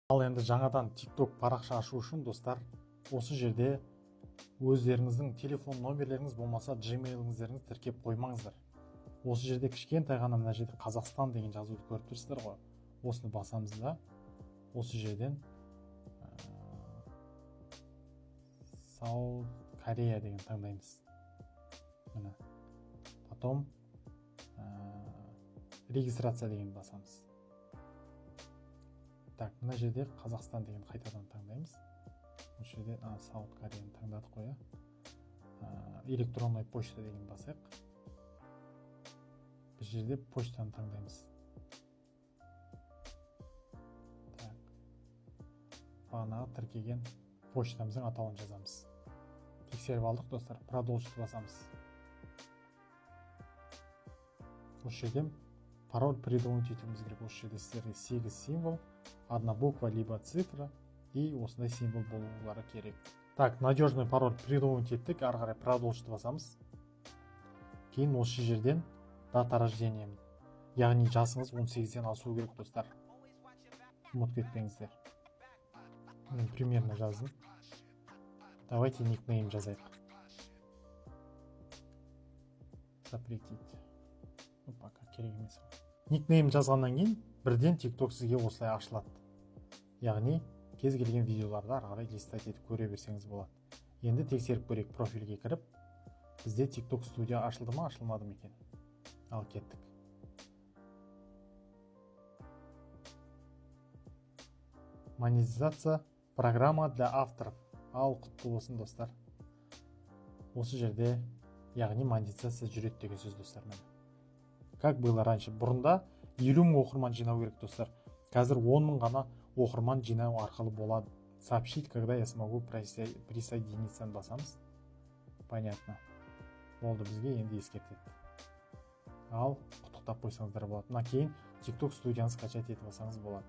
Ал енді жаңадан TikTok парақша ашу үшін достар, осы жерде өздеріңіздің телефон номерлеріңіз болмаса Gmail'іңіздеріңізді тіркеп қоймаңыздар. Осы жерде кішкентай ғана мына жерде Қазақстан деген жазуды көріп тұрсыздар ғой. Осыны басамыз да, осы жерден South Korea деген таңдаймыз. Міне. Потом регистрация деген басамыз. Так, мына жерде Қазақстан деген қайтадан таңдаймыз. Осы жерде South Korea'ны таңдадық қой. Электронный почта деген басайық. Біз жерде почтаны таңдаймыз. Так. Бағанағы тіркеген почтамыздың атауын жазамыз. Тексеріп алдық достар. Продолжить басамыз. Осы жерден пароль придумать етуіміз керек. Осы жерде сіздерге 8 символ, одна буква либо цифра и осындай символ болулары керек. Так, надежный пароль придумать еттік. Ары қарай продолжить басамыз. Кейін осы жерден дата рождения, яғни жасыңыз 18-ден асу керек достар. Ұмытып кетпеңіздер. Мен примерно жаздым. Давайте никнейм жазайық. Запретить. Пока керек емес. Никнейм жазғаннан кейін бірден TikTok сізге осылай ашылады. Яғни кез келген видеоларды ары қарай листать етіп көре берсеңіз болады. Енді тексеріп көрейік, профильге кіріп, бізде TikTok студия ашылды ма, ашылмады ма екен. Ал кеттік. Монетизация программа для авторов. Ал құтты болсын достар. Осы жерде, яғни монетизация жүреді деген сөз достар. Как было раньше? Бұрында 50 мың оқырман жинау керек достар. Қазір 10 мың ғана оқырман жинау арқылы болады. Сообщить, когда я смогу присоединиться басамыз. Понятно. Болды, бізге енді ескертеді. Ал құттықтап қойсаңыздар болады. Мына кейін TikTok студияны скачать етіп алсаңыз болады.